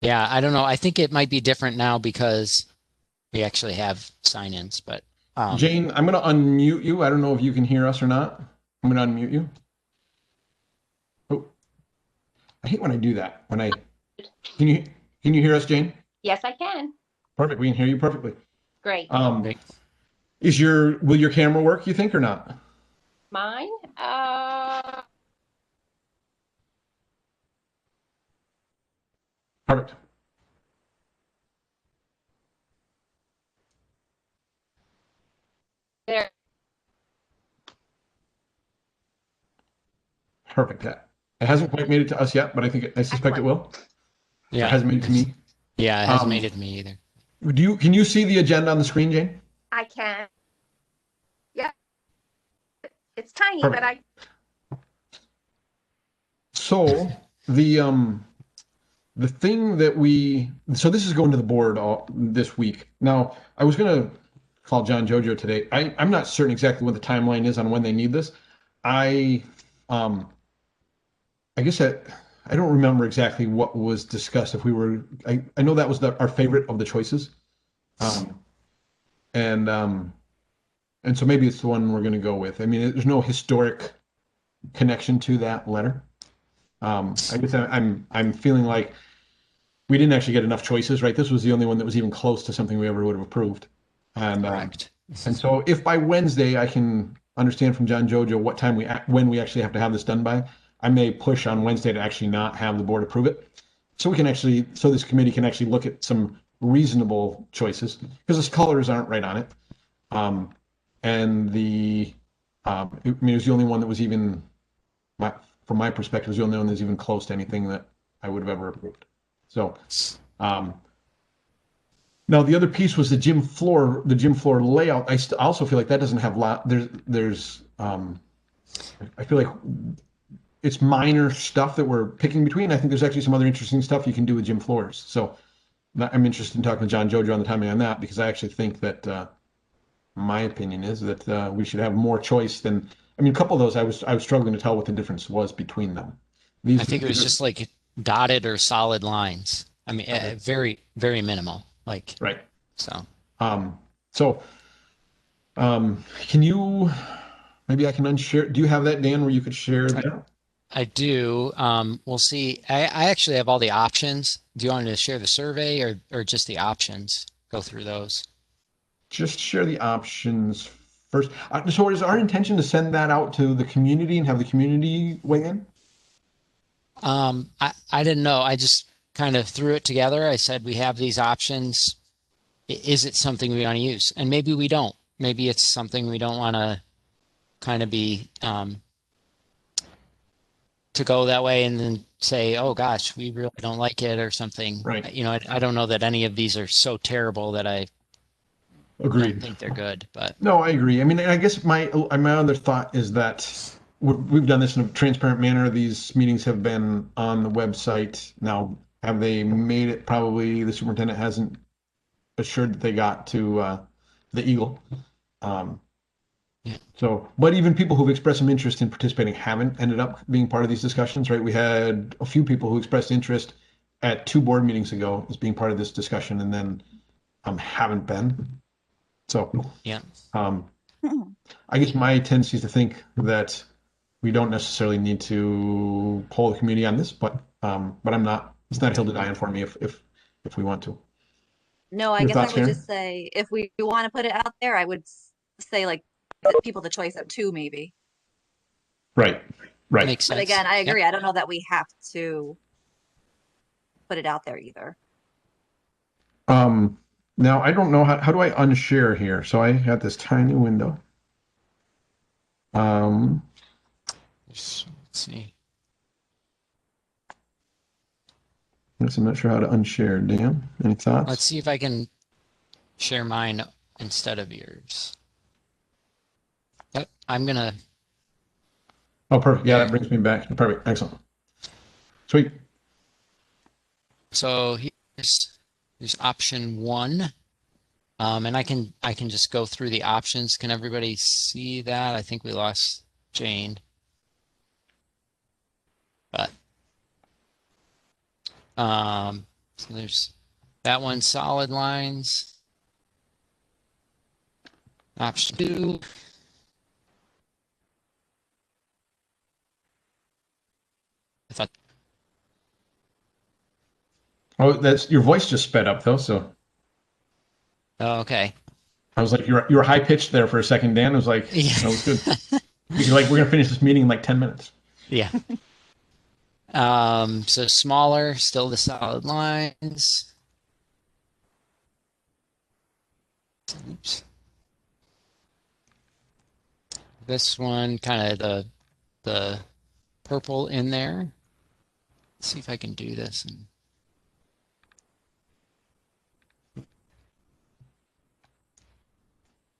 Yeah, I don't know. I think it might be different now because we actually have sign-ins, but um, Jane, I'm going to unmute you. I don't know if you can hear us or not. I'm going to unmute you. Oh, I hate when I do that. Can you can you hear us, Jane? Yes, I can. Perfect. We can hear you perfectly. Great. Um, great. will your camera work, you think, or not? Mine? Perfect. There. Perfect. It hasn't quite made it to us yet, but I suspect it Excellent. will. Or Yeah, hasn't made it to me. yeah, it hasn't made Um, it to me either. can you see the agenda on the screen, Jane? I can. Yeah, it's tiny, but Perfect. I. So the thing that so this is going to the board this week. Now, I was gonna call John Jojo today. I'm not certain exactly what the timeline is on when they need this. I um I guess I don't remember exactly what was discussed. If we were, I know that was our favorite of the choices. Um, and and so maybe it's the one we're going to go with. I mean, there's no historic connection to that letter. I guess I'm feeling like we didn't actually get enough choices, right? This was the only one that was even close to something we ever would have approved. Correct. And so if by Wednesday I can understand from John Jojo what time when we actually have to have this done by, I may push on Wednesday to actually not have the board approve it. So this committee can actually look at some reasonable choices because the colors aren't right on it. Um, and I mean, it was the only one that was even, my, from my perspective, it was the only one that's even close to anything that I would have ever approved. So, um, now the other piece was the gym floor layout. Also feel like that doesn't have lot. I feel like it's minor stuff that we're picking between. I think there's actually some other interesting stuff you can do with gym floors. So I'm interested in talking to John Jojo on the timing on that because I actually think that my opinion is that we should have more choice than. I mean, a couple of those I was struggling to tell what the difference was between them. I think it These was are just like dotted or solid lines. I mean, okay, very, very minimal. Like, right. so Um, so can you maybe I can unshare? Do you have that, Dan, where you could share I, that? I do. We'll see. I actually have all the options. Do you want me to share the survey or just the options? Go through those. Just share the options first. So is our intention to send that out to the community and have the community weigh in? I didn't know. I just kind of threw it together. I said we have these options. Is it something we want to use? And maybe we don't. Maybe it's something we don't want to kind of be to go that way and then say, oh gosh, we really don't like it or something. Right. I don't know that any of these are so terrible that I don't Agreed. think they're good, but No, I agree. I mean, I guess my other thought is that we've done this in a transparent manner. These meetings have been on the website. Now, have they made it? Probably the superintendent hasn't assured that they got to the Eagle. Um, yeah, but even people who've expressed some interest in participating haven't ended up being part of these discussions, right? We had a few people who expressed interest at two board meetings ago as being part of this discussion and then haven't been. So yeah. um, I guess my tendency is to think that we don't necessarily need to poll the community on this, but I'm not. It's not a hill to die on for me if we want to. No, I Your guess I thoughts, would Sharon? just say if we want to put it out there, I would say like people the choice of two maybe. Right, right. Makes But sense. again, I Yep. agree. I don't know that we have to put it out there either. Um, Now I don't know how do I unshare here? So I got this tiny window. Um, Let's see. I guess I'm not sure how to unshare. Dan, any Let's thoughts? see if I can share mine instead of yours. Yep. I'm gonna Oh, perfect. Yeah, that there. brings me back. Perfect. Excellent. Sweet. So here's option one. And I can just go through the options. Can everybody see that? I think we lost Jane, but So there's that one, solid lines. Option 2. I thought, Oh, that's your voice just sped up though, so oh, okay. I was like, you were high pitched there for a second, Dan. I was like, Yeah. that was good. You're like, we're gonna finish this meeting in like 10 minutes. Yeah. So smaller, still the solid lines. Oops. This one, kind of the purple in there. Let's see if I can do this.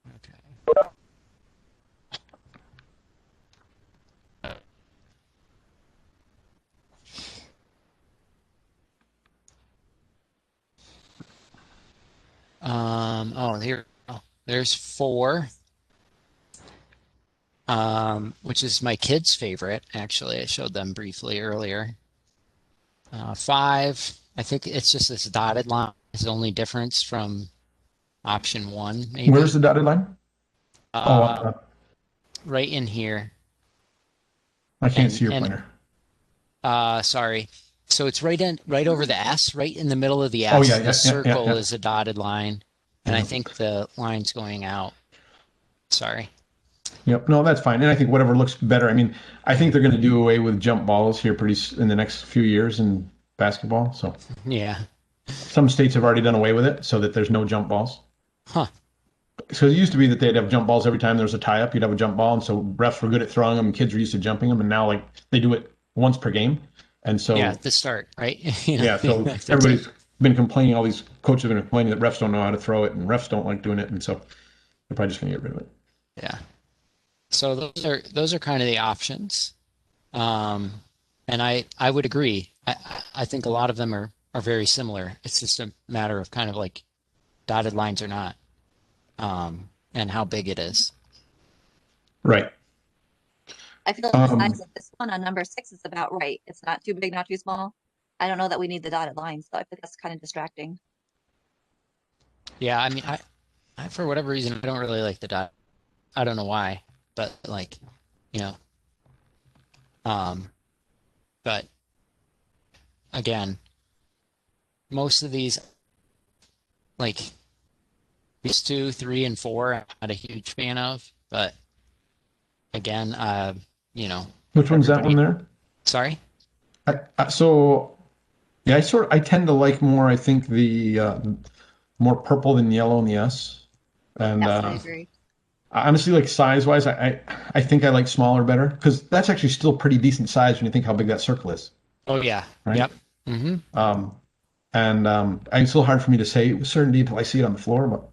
Okay. Oh, here, oh, there's 4. Which is my kids' favorite, actually. I showed them briefly earlier. 5, I think it's just this dotted line is the only difference from option 1, maybe. Where's the dotted line? Uh, right in here. I can't and- see your and- pointer. Sorry. So it's right over the S, right in the middle of the S. Oh, yeah, The yeah, circle yeah. is a dotted line, and I Yeah. think the line's going out. Sorry. Yep. No, that's fine. And I think whatever looks better. I mean, I think they're going to do away with jump balls here in the next few years in basketball. So Yeah. some states have already done away with it so that there's no jump balls. Huh. So it used to be that they'd have jump balls every time there was a tie up, you'd have a jump ball. And so refs were good at throwing them and kids were used to jumping them. And now like they do it once per game. And so, Yeah, at the start, right? You know, yeah, so that's everybody's it. been complaining, all these coaches have been complaining that refs don't know how to throw it and refs don't like doing it. And so they're probably just going to get rid of it. Yeah. So those are kind of the options. And I would agree. I think a lot of them are very similar. It's just a matter of kind of like dotted lines or not. And how big it is. Right. I feel like the Um, size of this one on number 6 is about right. It's not too big, not too small. I don't know that we need the dotted lines, so I think that's kind of distracting. Yeah, I mean, I for whatever reason I don't really like the dot. I don't know why, but like, you know, but again, most of these, like these 2, 3, and 4, I'm not a huge fan of. But again, you know, which one's that one everybody- there? sorry. So yeah, I tend to like more, I think the more purple than yellow in the S. And Yes, I agree. honestly, like size wise, I think I like smaller better because that's actually still pretty decent size when you think how big that circle is. Oh yeah. Right. Yep. Mm-hmm. It's still hard for me to say with certainty until I see it on the floor,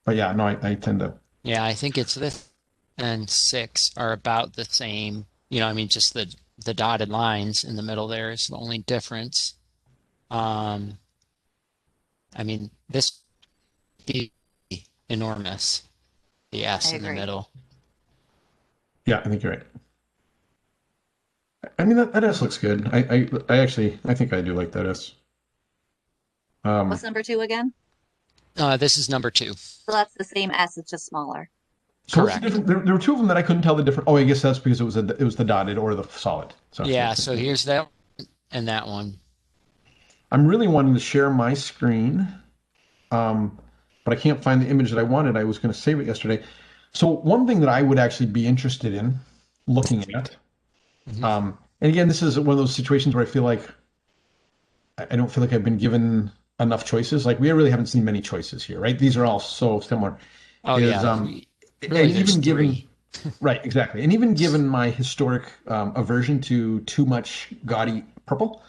but yeah, no, I tend to. Yeah, I think it's this and 6 are about the same. You know, I mean, just the dotted lines in the middle there is the only difference. I mean, this be enormous. The S I in the agree. middle. Yeah, I think you're right. I mean that S looks good. I actually I think I do like that S. What's number 2 again? This is number 2. So that's the same S, it's just smaller. So what's the Correct. difference? There were 2 of them that I couldn't tell the difference. Oh, I guess that's because it was the dotted or the solid. So Yeah, so here's that and that one. I'm really wanting to share my screen, but I can't find the image that I wanted. I was going to save it yesterday. So one thing that I would actually be interested in looking at, Mhm. and again, this is one of those situations where I feel like I don't feel like I've been given enough choices. Like we really haven't seen many choices here, right? These are all so similar. Oh Is, yeah. Really, and there's even given 3. right, exactly, and even given my historic aversion to too much gaudy purple,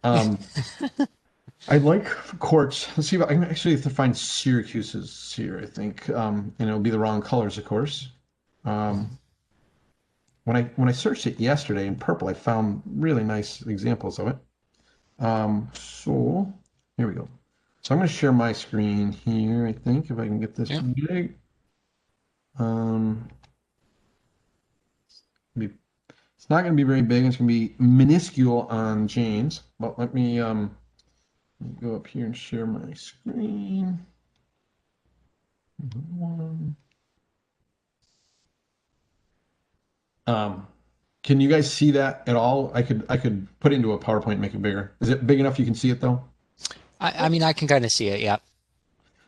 I like quartz. Let's see if I can actually have to find Syracuse's here. I think, and it'll be the wrong colors, of course. When I searched it yesterday in purple, I found really nice examples of it. So here we go. So I'm going to share my screen here. I think if I can get this Yeah. big. It's not going to be very big. It's going to be minuscule on Jane's. But let me Let me go up here and share my screen. One. Can you guys see that at all? I could put it into a PowerPoint and make it bigger. Is it big enough you can see it though? I mean, I can kind of see it. Yeah.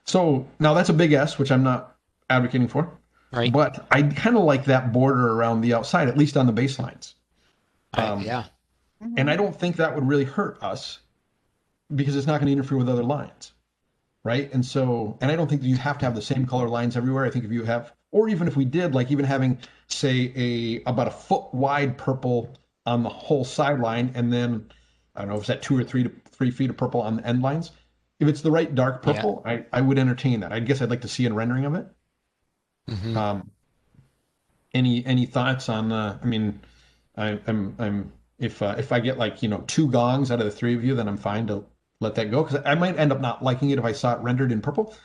So now that's a big S, which I'm not advocating for, Right. but I kind of like that border around the outside, at least on the baselines. Yeah. And I don't think that would really hurt us because it's not going to interfere with other lines, right? And so, and I don't think that you have to have the same color lines everywhere. I think if you have, or even if we did, like even having, say, about a foot wide purple on the whole sideline, and then I don't know if it's at 2 or 3 feet of purple on the end lines. If it's the right dark purple, I would entertain that. I guess I'd like to see a rendering of it. Mhm. Any thoughts on the? I mean, I'm if I get like 2 gongs out of the 3 of you, then I'm fine to let that go because I might end up not liking it if I saw it rendered in purple.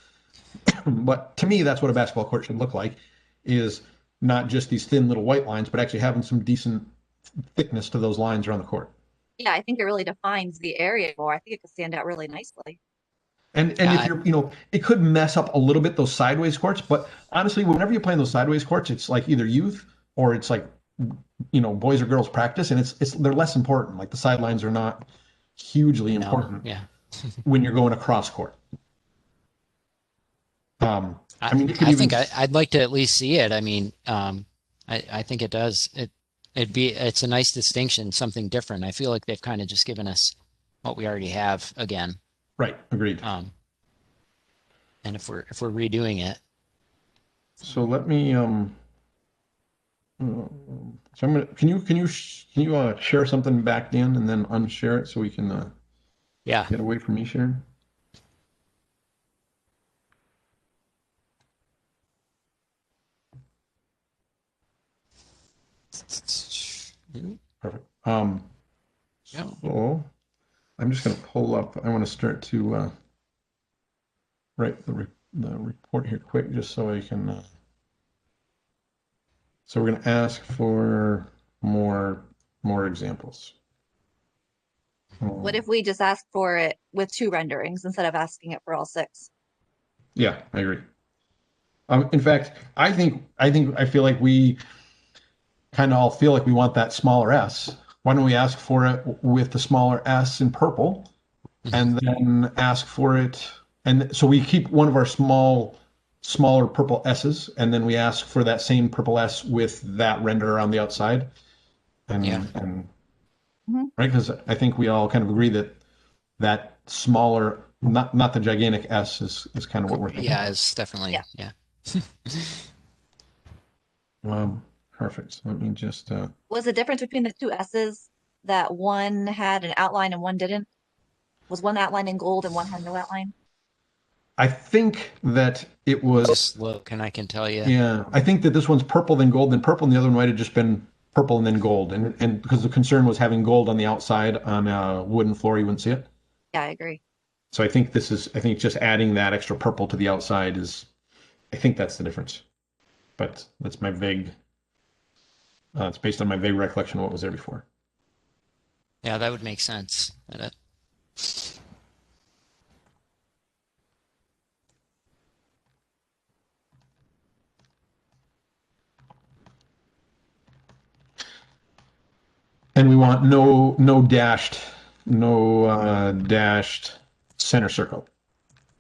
But to me, that's what a basketball court should look like: is not just these thin little white lines, but actually having some decent thickness to those lines around the court. Yeah, I think it really defines the area more. I think it could stand out really nicely. And if you're, it could mess up a little bit those sideways courts, but honestly, whenever you play in those sideways courts, it's like either youth or it's like, boys or girls practice, and they're less important. Like the sidelines are not hugely important Yeah. when you're going across court. I mean, you could I even think I'd like to at least see it. I mean, I think it does. It's a nice distinction, something different. I feel like they've kind of just given us what we already have again. right, agreed. And if we're redoing it, So let me so I'm gonna can you share something back in and then unshare it so we can yeah. get away from me sharing? Perfect. Yeah. So I'm just going to pull up. I want to start to write the report here quick, just so I can. So we're going to ask for more examples. What if we just ask for it with 2 renderings instead of asking it for all 6? Yeah, I agree. In fact, I feel like we kind of all feel like we want that smaller S. Why don't we ask for it with the smaller S in purple, and then ask for it, and so we keep one of our smaller purple S's, and then we ask for that same purple S with that render on the outside, and right, because I think we all kind of agree that smaller, not the gigantic S is kind of what we're thinking. Yeah, it's definitely yeah. Perfect. So let me just. Was the difference between the 2 S's that one had an outline and one didn't? Was one outline in gold and one had no outline? I think that it was. Just look, and I can tell you. Yeah, I think that this one's purple, then gold, then purple, and the other one might have just been purple and then gold, and because the concern was having gold on the outside on a wooden floor, you wouldn't see it. Yeah, I agree. So I think just adding that extra purple to the outside is, I think that's the difference. But that's my vague. It's based on my vague recollection of what was there before. Yeah, that would make sense. And we want no dashed center circle.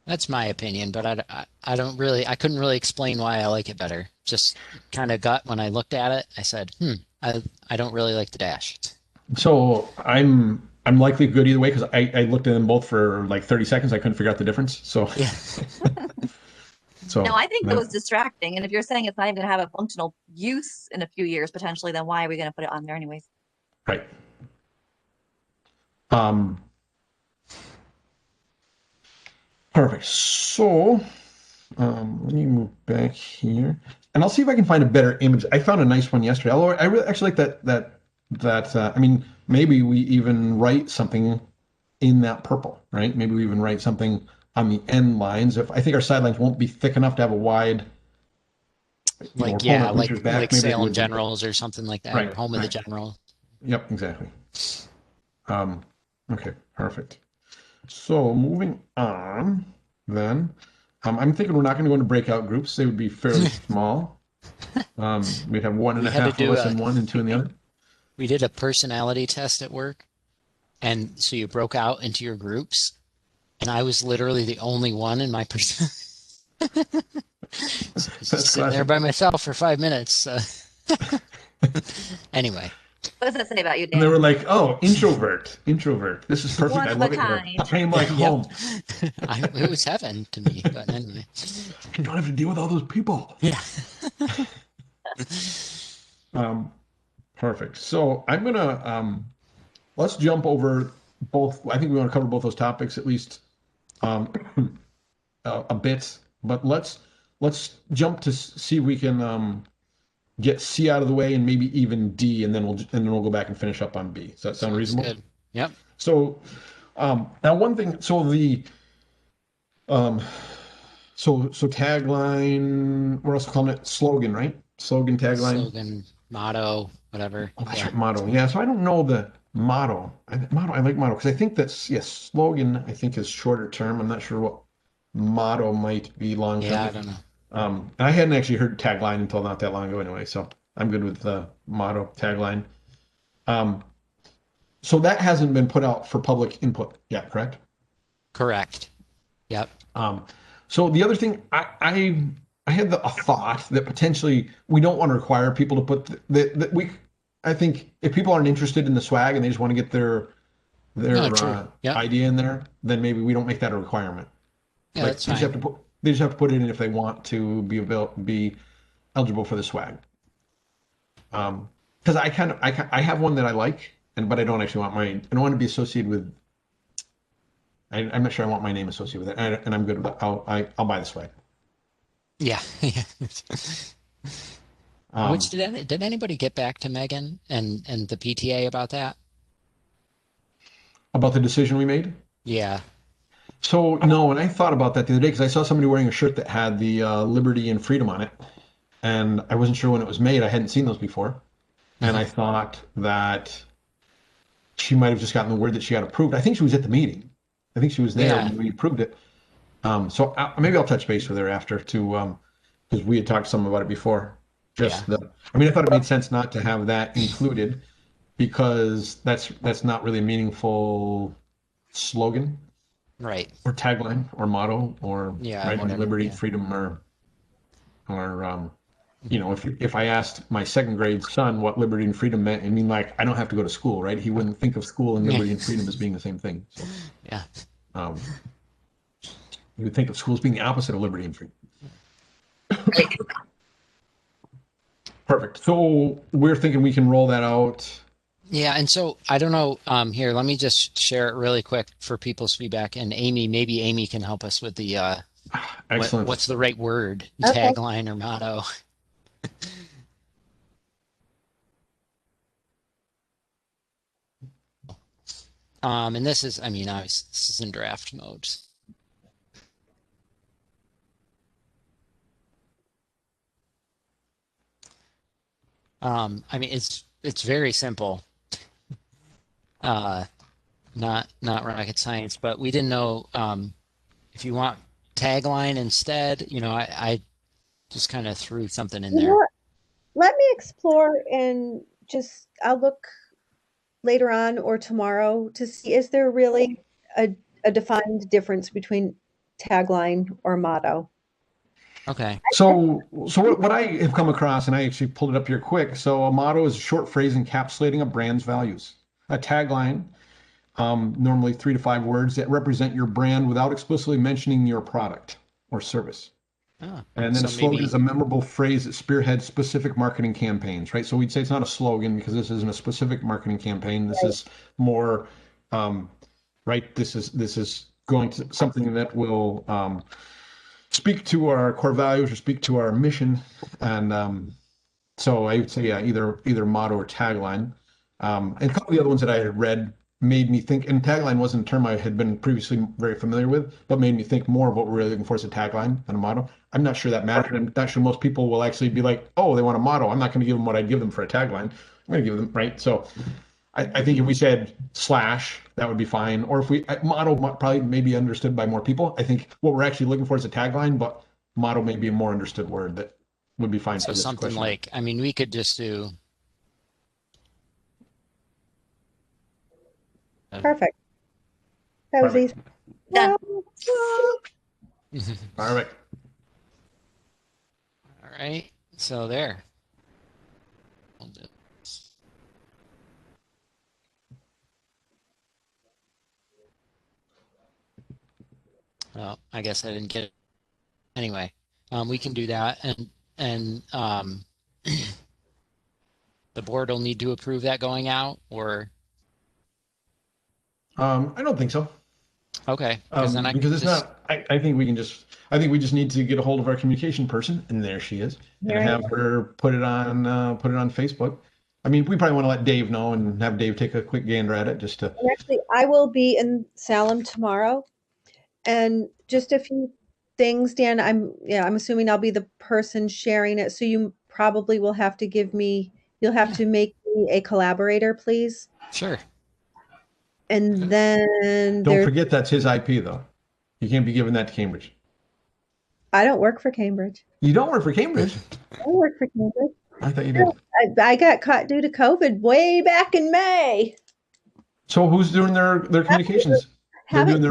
That's my opinion, but I couldn't really explain why I like it better. Just kind of gut when I looked at it. I said, I don't really like the dash. So I'm likely good either way because I looked at them both for like 30 seconds. I couldn't figure out the difference. So Yeah. so No, I think that was distracting. And if you're saying it's not even going to have a functional use in a few years potentially, then why are we going to put it on there anyways? right. Perfect. So let me move back here, and I'll see if I can find a better image. I found a nice one yesterday. Although I really actually like that. I mean, maybe we even write something in that purple, right? Maybe we even write something on the end lines. If I think our sidelines won't be thick enough to have a wide, Like maybe Salem Generals or something like that, Right, or Home of the right. General. Yep, exactly. Okay, perfect. So moving on, then, I'm thinking we're not going to go into breakout groups. They would be fairly small. We'd have one and We a had to half of do us a in one and two in the other. we did a personality test at work, and so you broke out into your groups, and I was literally the only one in my person. That's Sitting there classic. by myself for 5 minutes. Anyway, What does that say about you, And they were Dan? like, "Oh, introvert, introvert. This is perfect. One I of a love it here. kind. I'm like yep, home. it was heaven to me. But anyway, I don't have to deal with all those people." yeah. Um, Perfect. So I'm gonna let's jump over both. I think we want to cover both those topics at least um, a bit, but let's jump to see if we can get C out of the way and maybe even D, and then we'll go back and finish up on B. Does that sound Sounds reasonable? good. Yep. So now one thing. Um, so tagline. We're also calling it slogan, right? Slogan, tagline. Slogan, motto, whatever. Oh, that's Yeah. right, motto. Yeah, so I don't know the motto. I like motto because I think that's yes, slogan I think is shorter term. I'm not sure what motto might be long Yeah, I term. don't know. I hadn't actually heard tagline until not that long ago anyway, so I'm good with the motto tagline. Um, so that hasn't been put out for public input yet, correct? Correct. Yep. Um, so the other thing, I had a thought that potentially we don't want to require people to put that we. I think if people aren't interested in the swag and they just want to get No, their true. Yep. idea in there, then maybe we don't make that a requirement. Yeah, Like that's they just have fine. to put it in if they want to be eligible for the swag. Because I have one that I like, but I don't actually want I don't want to be associated with. I'm not sure I want my name associated with it, and I'm good with it. I'll buy the swag. Yeah. Yeah. Um, Did anybody get back to Megan and the PTA about that? about the decision we made. Yeah. So no, and I thought about that the other day because I saw somebody wearing a shirt that had the liberty and freedom on it, and I wasn't sure when it was made. I hadn't seen those before, and I Mhm. thought that she might have just gotten the word that she got approved. I think she was at the meeting. I think she was there Yeah. when we approved it. So maybe I'll touch base with her after to because we had talked some about it before. Yeah. I mean, I thought it made sense not to have that included because that's not really a meaningful slogan Right. or tagline or motto or Yeah. right Whatever. liberty, Yeah. freedom, or if I asked my second grade son what liberty and freedom meant, I mean, like I don't have to go to school, right? He wouldn't think of school and Yeah. liberty and freedom as being the same thing. So Yeah. um, you would think of school as being the opposite of liberty and freedom. Perfect. So we're thinking we can roll that out. Yeah, and so I don't know. Here, let me just share it really quick for people's feedback. And maybe Amy can help us with the Excellent. what's the right word, Okay. tagline or motto. And this is, I mean, obviously, this is in draft mode. I mean, it's very simple. Uh, not rocket science, but we didn't know if you want tagline instead. I just kind of threw something in You know there. what? Let me explore and I'll look later on or tomorrow to see, is there really a defined difference between tagline or motto? Okay. So what I have come across, and I actually pulled it up here quick. So a motto is a short phrase encapsulating a brand's values. A tagline, normally 3 to 5 words that represent your brand without explicitly mentioning your product or service. Oh, And then a so slogan maybe, is a memorable phrase that spearheads specific marketing campaigns, right? So we'd say it's not a slogan because this isn't a specific marketing campaign. This Right. is more, right? This is going to something that will speak to our core values or speak to our mission. And so I would say, yeah, either motto or tagline. And a couple of the other ones that I had read made me think, and tagline wasn't a term I had been previously very familiar with, but made me think more of what we're really looking for as a tagline and a motto. I'm not sure that matters. I'm not sure most people will actually be like, oh, they want a motto. I'm not going to give them what I'd give them for a tagline. I'm going to give them, right? So I think if we said slash, that would be fine. Or if motto probably may be understood by more people. I think what we're actually looking for is a tagline, but motto may be a more understood word that would be fine So for this something question. like, I mean, we could just do. Perfect. That was Perfect. easy. Done. All right. All right. So there. We'll do- Well, I guess I didn't get it. Anyway, we can do that, and the board will need to approve that going out, or I don't think so. okay, because then I Because can it's just not, I think we just need to get a hold of our communication person, and there she is, and Here I have her put it on Facebook. I mean, we probably want to let Dave know and have Dave take a quick gander at it just to, And actually, I will be in Salem tomorrow, and just a few things, Dan. I'm assuming I'll be the person sharing it, so you probably will have to you'll have to make me a collaborator, please. sure. And then don't forget that's his IP though. You can't be giving that to Cambridge. I don't work for Cambridge. You don't work for Cambridge? I work for Cambridge. I thought you did. I got caught due to COVID way back in May. So who's doing their communications? They're Haven't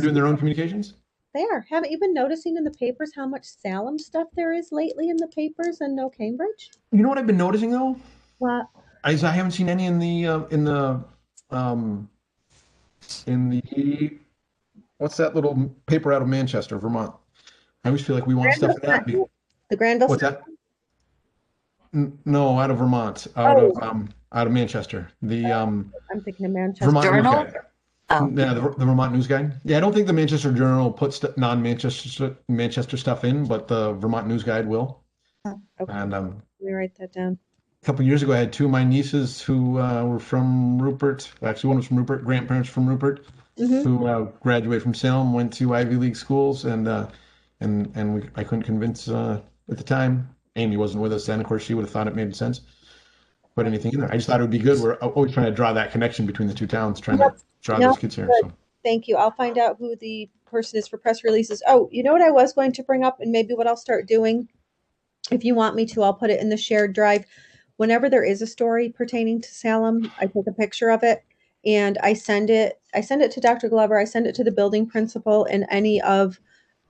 doing their own communications? They are. Haven't you been noticing in the papers how much Salem stuff there is lately in the papers and no Cambridge? You know what I've been noticing though? What? I haven't seen any in the what's that little paper out of Manchester, Vermont? I always feel like we want stuff in that. The Granville. What's that? No, out of Vermont, Oh. out of Manchester. The I'm thinking of Manchester. Vermont News Journal? Guide. Oh. Yeah, the Vermont News Guide. Yeah, I don't think the Manchester Journal puts non-Manchester stuff in, but the Vermont News Guide will. Okay, And let me write that down. a couple of years ago, I had two of my nieces who were from Rupert. Actually, one was from Rupert, grandparents from Rupert, Mhm. who graduated from Salem, went to Ivy League schools, and I couldn't convince at the time. Amy wasn't with us then. Of course, she would have thought it made sense. Put anything in there. I just thought it would be good. We're always trying to draw that connection between the two towns, trying to draw No, those kids here. So. Thank you. I'll find out who the person is for press releases. Oh, you know what I was going to bring up, and maybe what I'll start doing, if you want me to, I'll put it in the shared drive. Whenever there is a story pertaining to Salem, I take a picture of it and I send it to Dr. Glover, I send it to the building principal and any of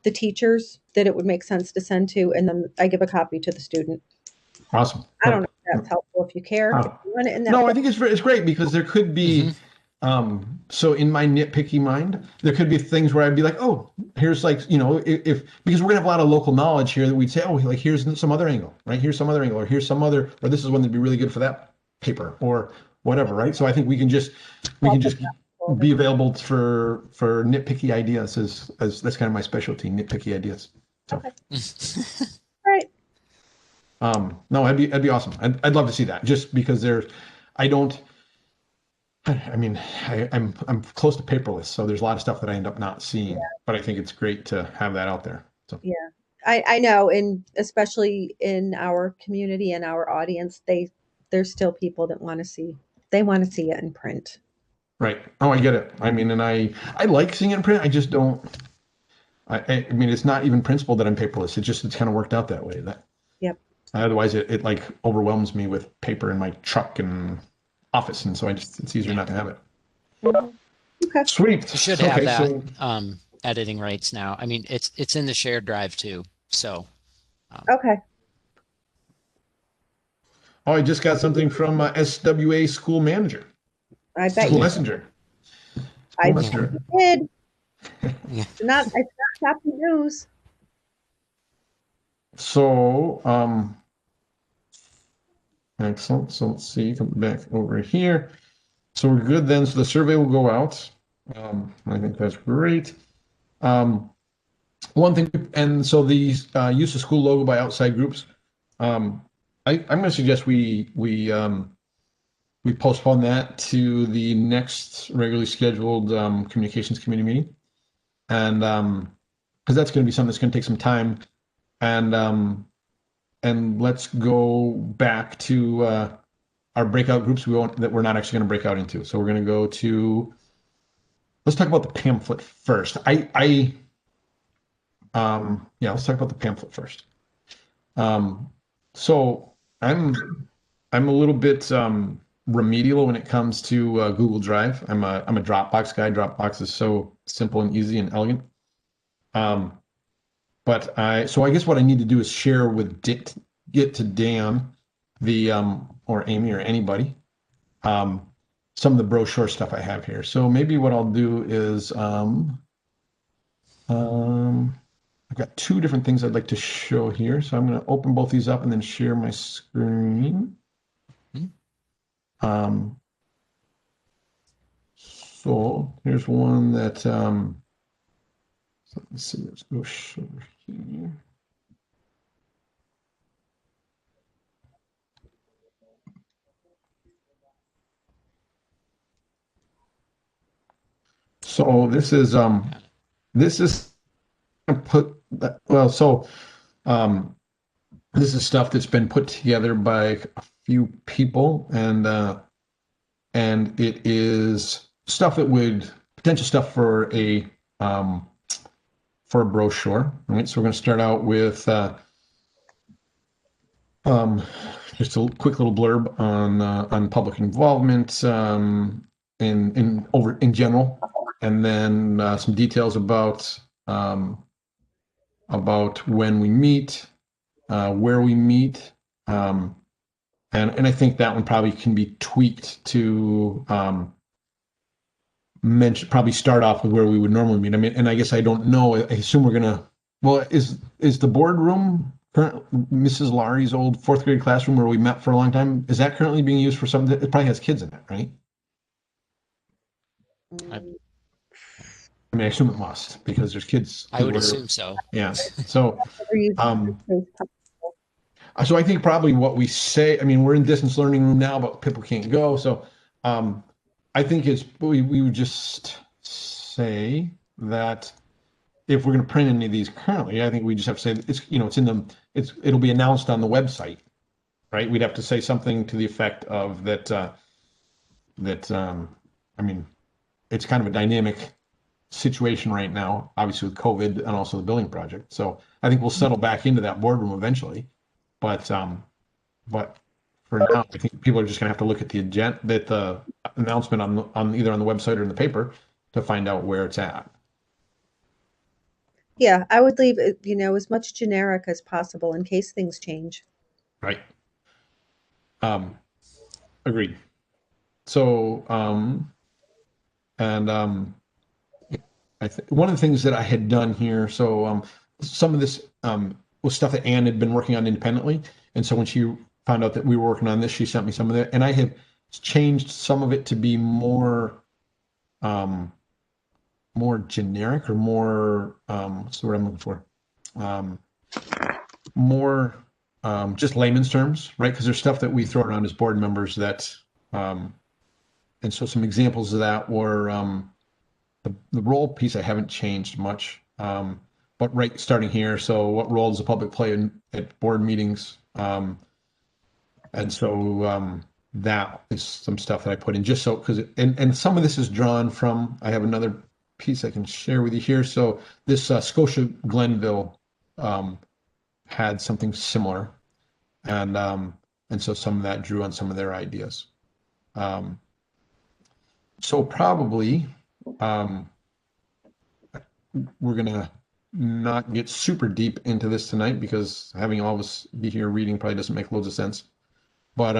the teachers that it would make sense to send to, and then I give a copy to the student. Awesome. I don't know if that's helpful, if you care. Oh. You want it in that No, way? I think it's great because there could be, so in my nitpicky mind, there could be things where I'd be like, oh, here's like, if because we're gonna have a lot of local knowledge here that we'd say, oh, like here's some other angle, right? Here's some other angle, or here's some other, or this is one that'd be really good for that paper, or whatever, right? So I think we can just be available for nitpicky ideas as that's kind of my specialty, nitpicky ideas. So. Right. No, that'd be awesome. I'd love to see that just because I'm close to paperless, so there's a lot of stuff that I end up not seeing, but I think it's great to have that out there. So Yeah, I know, and especially in our community and our audience, there's still people that want to see it in print. right. Oh, I get it. I mean, and I like seeing it in print. I just don't. I mean, it's not even principle that I'm paperless. It's kind of worked out that way. Yep. Otherwise, it like overwhelms me with paper in my truck and office, and so it's easier not to have it. Okay. Sweet. You should have Okay, that so- editing rights now. I mean, it's in the shared drive too. So Okay. Oh, I just got something from SWA school manager, I bet school you messenger. I Messenger. did. Yeah. It's not happy news. So, excellent. So let's see, come back over here. So we're good then. So the survey will go out. I think that's great. One thing, and so the use of school logo by outside groups. I'm going to suggest we postpone that to the next regularly scheduled communications committee meeting, and because that's going to be something that's going to take some time, and let's go back to our breakout groups that we're not actually going to break out into. So we're going to go to, let's talk about the pamphlet first. Yeah, let's talk about the pamphlet first. So I'm a little bit remedial when it comes to Google Drive. I'm a Dropbox guy. Dropbox is so simple and easy and elegant. But I guess what I need to do is share with get to Dan or Amy or anybody some of the brochure stuff I have here. So maybe what I'll do is I've got two different things I'd like to show here. So I'm going to open both these up and then share my screen. So here's one that, so let me see, let's go show here. So this is put well, so this is stuff that's been put together by a few people, and it is stuff that would potential stuff for a brochure. All right, so we're going to start out with just a quick little blurb on public involvement in general, and then some details about when we meet, where we meet, and I think that one probably can be tweaked to probably start off with where we would normally meet. I mean, and I guess I don't know. I assume we're gonna. Well, is the boardroom Mrs. Laurie's old fourth grade classroom where we met for a long time? Is that currently being used for something? It probably has kids in it, right? I mean, I assume it must because there's kids. I would assume so. Yeah. So, so I think probably what we say. I mean, we're in distance learning room now, but people can't go. So, I think we would just say that if we're going to print any of these currently, I think we just have to say it'll be announced on the website, right? We'd have to say something to the effect of that. I mean, it's kind of a dynamic situation right now, obviously with COVID and also the building project. So I think we'll settle back into that boardroom eventually, but for now, I think people are just going to have to look at the agenda, the announcement on either on the website or in the paper to find out where it's at. Yeah, I would leave it, as much generic as possible in case things change. Right. Agreed. So, I think one of the things that I had done here, so some of this was stuff that Anne had been working on independently, and so when she found out that we were working on this, she sent me some of it, and I have changed some of it to be more generic or more what's the word I'm looking for? More just layman's terms, right? Because there's stuff that we throw around as board members that and so some examples of that were the role piece I haven't changed much, but right starting here. So what role does the public play at board meetings? And so that is some stuff that I put in just so because and some of this is drawn from. I have another piece I can share with you here. So this Scotia Glenville had something similar, and so some of that drew on some of their ideas. So probably we're gonna not get super deep into this tonight because having all of us be here reading probably doesn't make loads of sense. But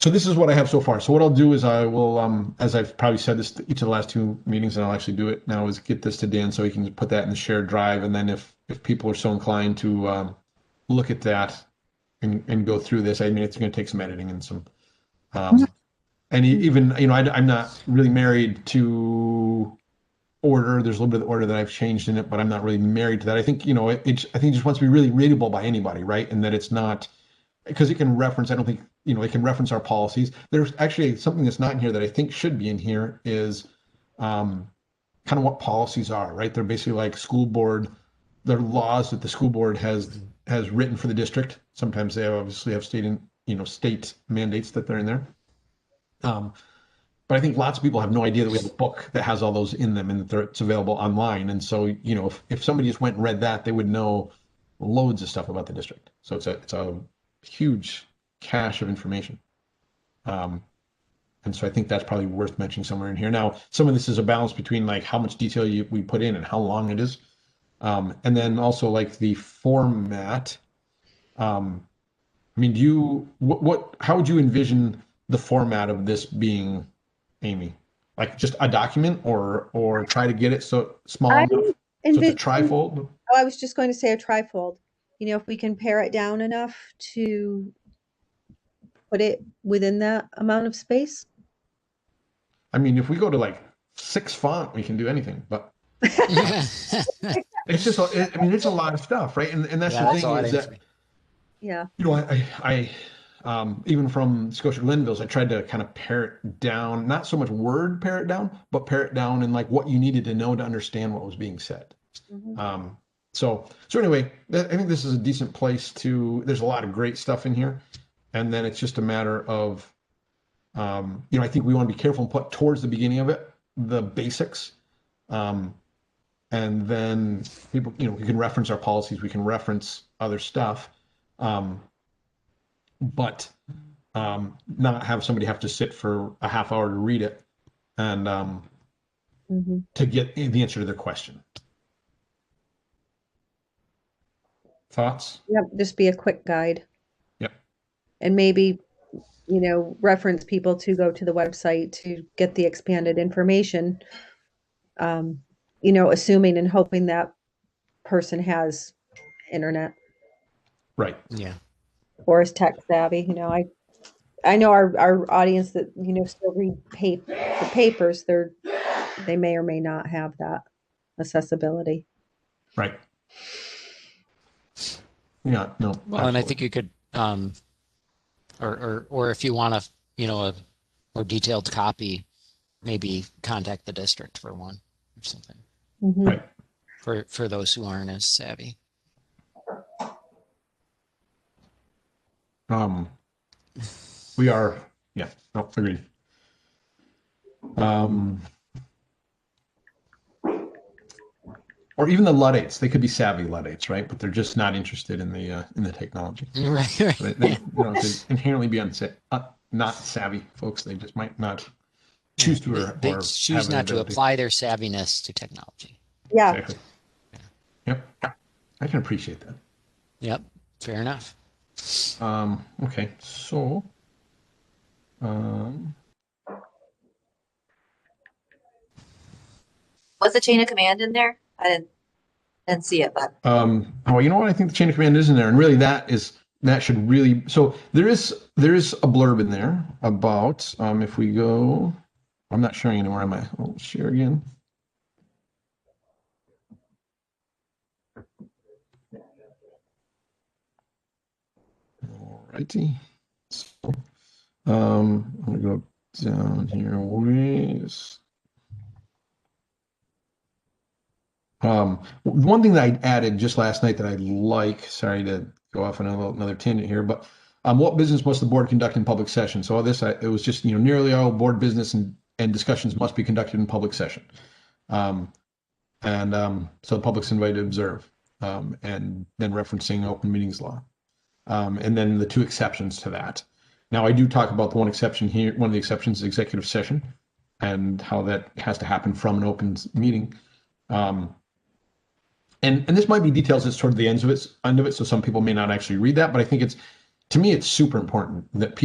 so this is what I have so far. So what I'll do is I will, as I've probably said this to each of the last two meetings, and I'll actually do it now, is get this to Dan so he can put that in the shared drive. And then if people are so inclined to look at that and go through this, I mean, it's going to take some editing and some, and even, I'm not really married to order. There's a little bit of order that I've changed in it, but I'm not really married to that. I think, I think it just wants to be really readable by anybody, right? And that it's not, because it can reference, I don't think, it can reference our policies. There's actually something that's not in here that I think should be in here is kind of what policies are, right? They're basically like school board, they're laws that the school board has written for the district. Sometimes they obviously have state state mandates that they're in there. But I think lots of people have no idea that we have a book that has all those in them and that it's available online. And so, if somebody just went and read that, they would know loads of stuff about the district. So it's a huge cache of information. And so I think that's probably worth mentioning somewhere in here. Now, some of this is a balance between like how much detail we put in and how long it is. And then also like the format. I mean, how would you envision the format of this being, Amy? Like just a document or try to get it so small I enough? So it's a trifold? Oh, I was just going to say a trifold. If we can pare it down enough to put it within that amount of space. I mean, if we go to like 6 font, we can do anything, but it's just, it's a lot of stuff, right? And that's the thing is that, yeah, I even from Scotia Glenville's, I tried to kind of pare it down, not so much pare it down, but pare it down and like what you needed to know to understand what was being said. Mm-hmm. So anyway, I think this is a decent place there's a lot of great stuff in here. And then it's just a matter of, I think we want to be careful and put towards the beginning of it, the basics. And then people, we can reference our policies, we can reference other stuff. But not have somebody have to sit for a half hour to read it and to get the answer to their question. Thoughts? Yep, just be a quick guide. Yep. And maybe, reference people to go to the website to get the expanded information, assuming and hoping that person has internet. Right. Yeah. Or is tech savvy. I know our audience that, still read the papers, they may or may not have that accessibility. Right. Yeah, no. Well, absolutely. And I think you could, or if you want a more detailed copy, maybe contact the district for one or something. Mm-hmm. Right. For those who aren't as savvy. We are, yeah, no, agreed. Or even the Luddites, they could be savvy Luddites, right? But they're just not interested in the technology. Right. They inherently be not savvy folks. They just might not choose to, they choose not to apply their savviness to technology. Yeah. Exactly. Yep. I can appreciate that. Yep. Fair enough. Okay. So, was the chain of command in there? I didn't see it, but oh, you know what? I think the chain of command is in there, and really that should really. So there is a blurb in there about if we go. I'm not sharing anymore. Am I? I'll share again. Alrighty. So, I'm gonna go down here. One thing that I added just last night that I like, sorry to go off on another tangent here, but what business must the board conduct in public session? So it was just, nearly all board business and discussions must be conducted in public session. So the public's invited to observe, and then referencing open meetings law. And then the two exceptions to that. Now I do talk about the one exception here. One of the exceptions is executive session and how that has to happen from an open meeting. And this might be details that's toward the end of it. So some people may not actually read that, but I think to me, it's super important that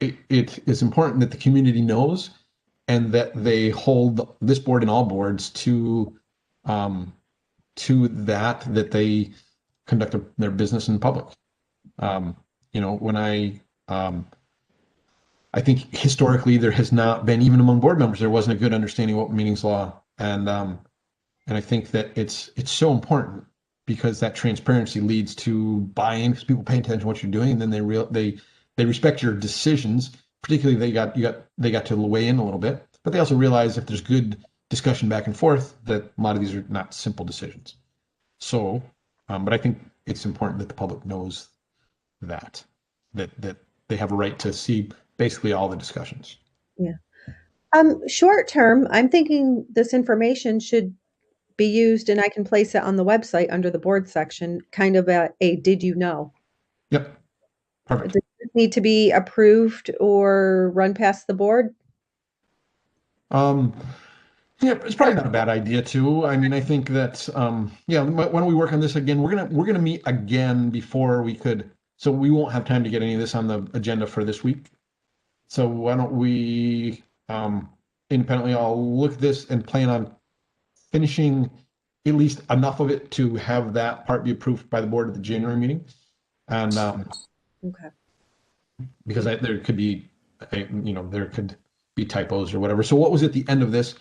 it is important that the community knows and that they hold this board and all boards to that they conduct their business in public. When I think historically there has not been, even among board members, there wasn't a good understanding of open meetings law. And I think that it's so important because that transparency leads to buy-in because people pay attention to what you're doing, and then they respect your decisions. Particularly, they got to weigh in a little bit, but they also realize if there's good discussion back and forth that a lot of these are not simple decisions. So, but I think it's important that the public knows that. that they have a right to see basically all the discussions. Short term, I'm thinking this information should be used and I can place it on the website under the board section, kind of a did you know? Yep. Perfect. Does it need to be approved or run past the board? Yeah, it's probably not a bad idea too. I mean, I think that yeah, why don't we work on this again? We're gonna meet again before we could, so we won't have time to get any of this on the agenda for this week. So why don't we independently all look at this and plan on finishing at least enough of it to have that part be approved by the board at the January meeting. And Okay. because there could be, there could be typos or whatever. So what was at the end of this?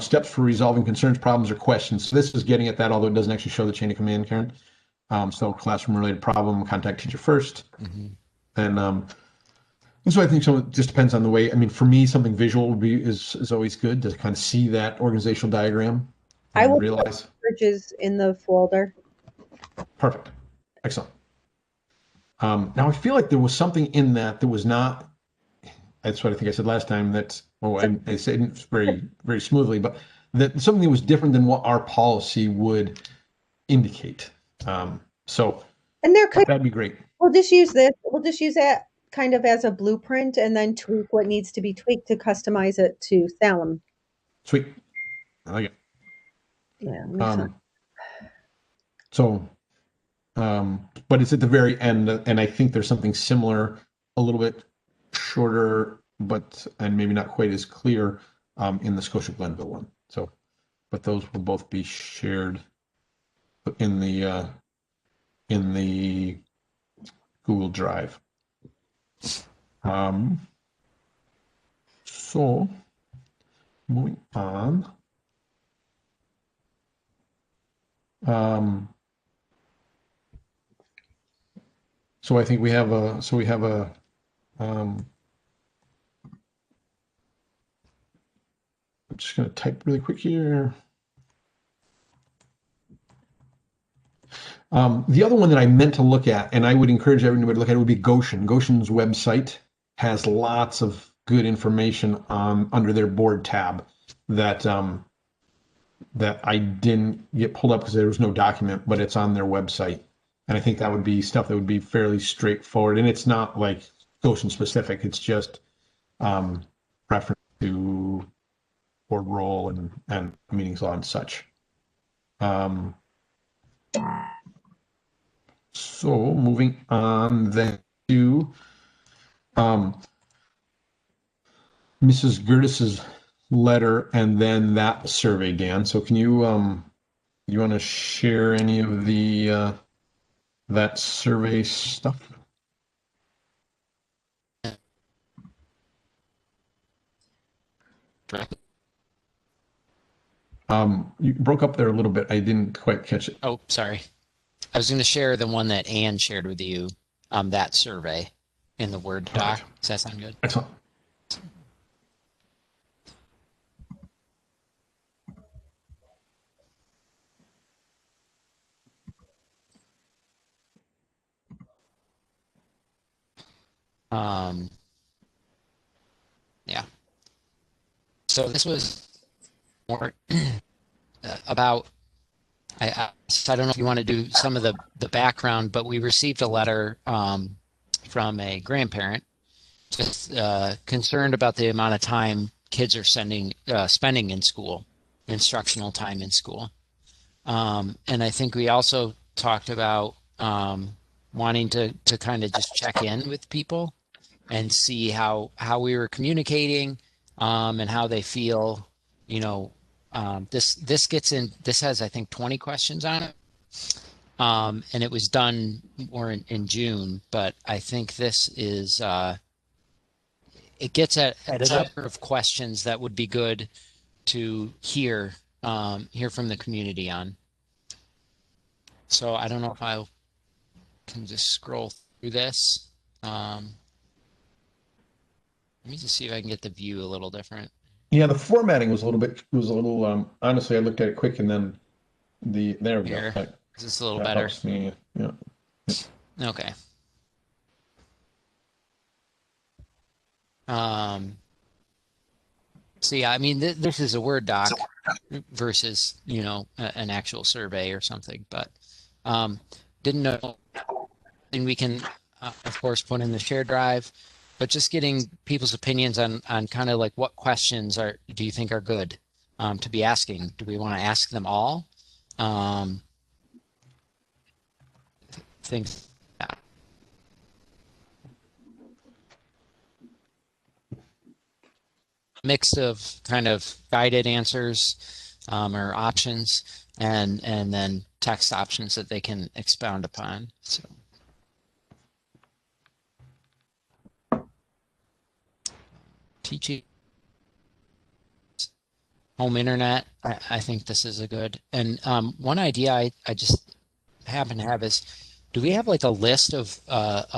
Steps for resolving concerns, problems, or questions. So this is getting at that, although it doesn't actually show the chain of command, Karen. So classroom related problem, contact teacher first. And so I think it just depends on the way. I mean, for me, something visual is always good to kind of see that organizational diagram. I will realize. put bridges in the folder. Perfect. Excellent. Now I feel like there was something in that was not, that's what I think I said last time, that, I said it very, very smoothly, but that something that was different than what our policy would indicate. So And there could, that'd be great. we'll just use this, we'll just use that kind of as a blueprint and then tweak what needs to be tweaked to customize it to Salem. Sweet. I like it. Yeah. makes sense. So, but it's at the very end, and I think there's something similar, a little bit shorter, and maybe not quite as clear, in the Scotia Glenville one. So, but those will both be shared in the Google Drive. So moving on. So I think we have a, I'm just going to type really quick here. The other one that I meant to look at, and I would encourage everybody to look at, would be Goshen. Goshen's website has lots of good information under their board tab that that I didn't get pulled up because there was no document, but it's on their website. And I think that would be stuff that would be fairly straightforward. And it's not like Goshen specific. It's just reference to board role and meetings law and such. So moving on then to Mrs. Gertis's letter and then that survey, Dan. So can you want to share any of the that survey stuff? You broke up there a little bit. I didn't quite catch it. Oh, sorry. I was going to share the one that Anne shared with you, that survey in the Word doc. Does that sound good? Excellent. Yeah. So this was more about, I don't know if you want to do some of the background, but we received a letter from a grandparent just concerned about the amount of time kids are spending in school, instructional time in school. And I think we also talked about wanting to kind of just check in with people and see how we were communicating and how they feel. This has, I think, 20 questions on it. And it was done more in June, but I think this is, it gets at a number of questions that would be good to hear from the community on. So I don't know if I can just scroll through this. Let me just see if I can get the view a little different. Yeah, the formatting was a little honestly, I looked at it quick and then there we Here. go. Is this a little better? Helps me, yeah. Okay. Um, so yeah, I mean, this is a Word doc versus, an actual survey or something, but didn't know. And we can, of course, put in the shared drive, but just getting people's opinions on kind of like what questions do you think are good to be asking? Do we want to ask them all? Things. Yeah. Mix of kind of guided answers or options and then text options that they can expound upon. So teaching home internet, I think this is a good. And one idea I just happen to have is, do we have like a list of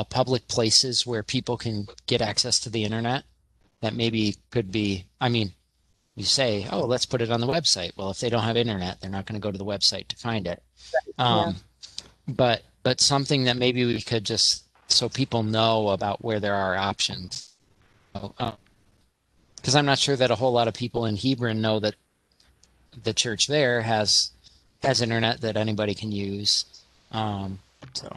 public places where people can get access to the internet that maybe could be, I mean, you say, oh, let's put it on the website. Well, if they don't have internet, they're not going to go to the website to find it. Yeah. But something that maybe we could just, so people know about where there are options. Because I'm not sure that a whole lot of people in Hebron know that the church there has internet that anybody can use. So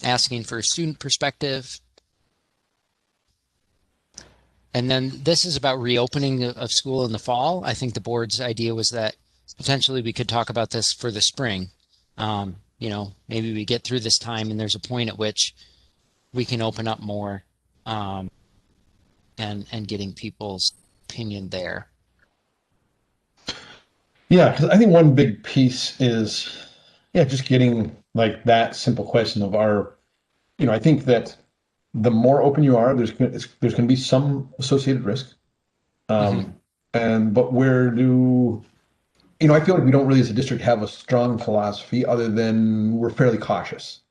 asking for a student perspective. And then this is about reopening of school in the fall. I think the board's idea was that potentially we could talk about this for the spring. Maybe we get through this time and there's a point at which we can open up more and getting people's opinion there. Yeah, because I think one big piece is, just getting like that simple question of I think that the more open you are, there's going to be some associated risk. But I feel like we don't really as a district have a strong philosophy other than we're fairly cautious.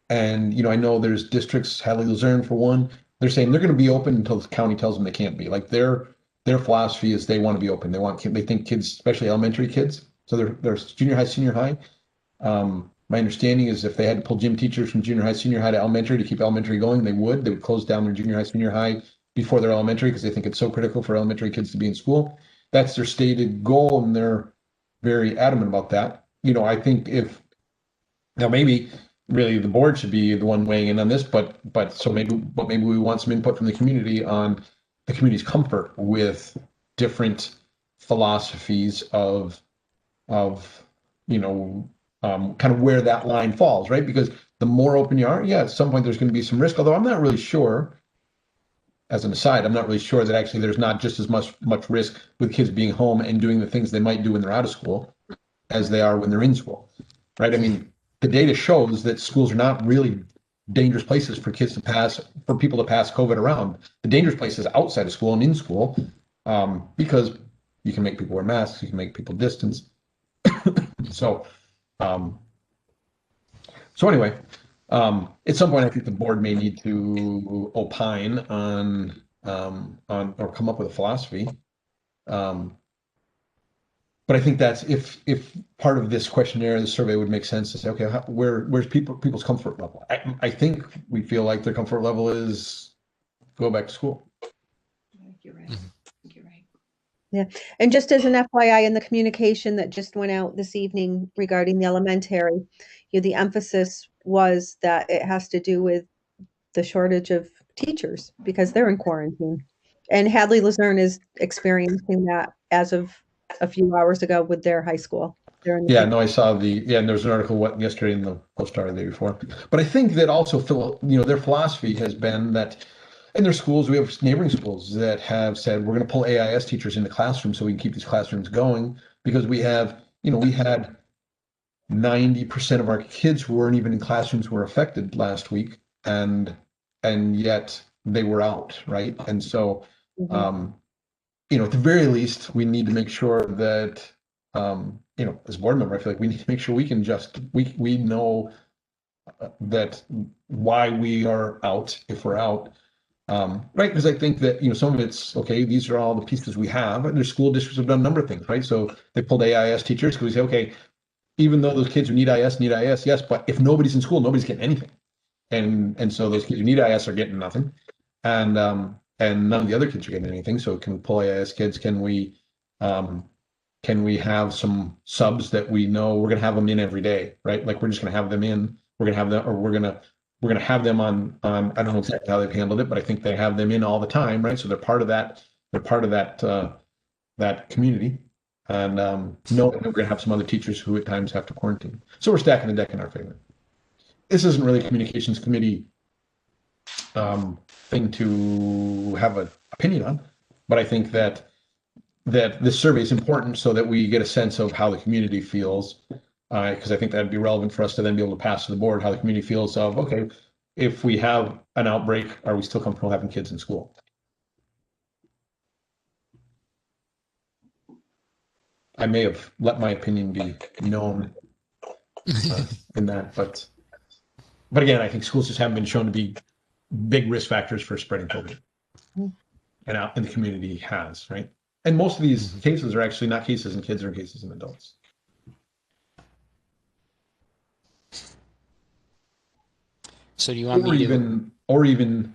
And, I know there's districts, Hadley Luzerne for one, they're saying they're going to be open until the county tells them they can't be. Like their philosophy is they want to be open. They think kids, especially elementary kids. So they're junior high, senior high. My understanding is if they had to pull gym teachers from junior high, senior high to elementary to keep elementary going, they would close down their junior high, senior high before their elementary because they think it's so critical for elementary kids to be in school. That's their stated goal, and they're very adamant about that. I think maybe really the board should be the one weighing in on this, but maybe we want some input from the community on the community's comfort with different philosophies of kind of where that line falls, right? Because the more open you are, at some point there's going to be some risk. Although I'm not really sure, as an aside, I'm not really sure that actually there's not just as much risk with kids being home and doing the things they might do when they're out of school as they are when they're in school, right? I mean, the data shows that schools are not really dangerous places for people to pass COVID around. The dangerous places outside of school and in school, because you can make people wear masks, you can make people distance. So anyway, at some point, I think the board may need to opine on or come up with a philosophy. But I think that's if part of this questionnaire, the survey would make sense to say, okay, where's people's comfort level? I think we feel like their comfort level is go back to school. You're right. You're right. Yeah. And just as an FYI, in the communication that just went out this evening regarding the elementary, the emphasis was that it has to do with the shortage of teachers because they're in quarantine. And Hadley Luzerne is experiencing that as of a few hours ago with their high school. I saw and there was an article yesterday in the Post-Star the day before. But I think that also, their philosophy has been that in their schools, we have neighboring schools that have said, we're going to pull AIS teachers into classrooms so we can keep these classrooms going because we had 90% of our kids who weren't even in classrooms were affected last week, and yet they were out, right? And so, at the very least, we need to make sure that, as a board member, I feel like we need to make sure we can we know that why we are out if we're out, right? Because I think that, some of it's, okay, these are all the pieces we have, and their school districts have done a number of things, right? So they pulled AIS teachers because we say, okay, even though those kids who need IS, yes, but if nobody's in school, nobody's getting anything. and so those kids who need IS are getting nothing, and none of the other kids are getting anything. So can pull IS kids? Can we have some subs that we know we're going to have them in every day, right? Like we're just going to have them in. We're going to have them, or we're going to have them on. I don't know exactly how they've handled it, but I think they have them in all the time, right? So they're part of that. They're part of that community. And no, we're going to have some other teachers who at times have to quarantine. So we're stacking the deck in our favor. This isn't really a communications committee thing to have an opinion on, but I think that this survey is important so that we get a sense of how the community feels, because I think that'd be relevant for us to then be able to pass to the board how the community feels of, okay, if we have an outbreak, are we still comfortable having kids in school? I may have let my opinion be known in that, but again, I think schools just haven't been shown to be big risk factors for spreading COVID, and out in the community has, right? And most of these cases are actually not cases in kids, or cases in adults. So do you want me to? Or even.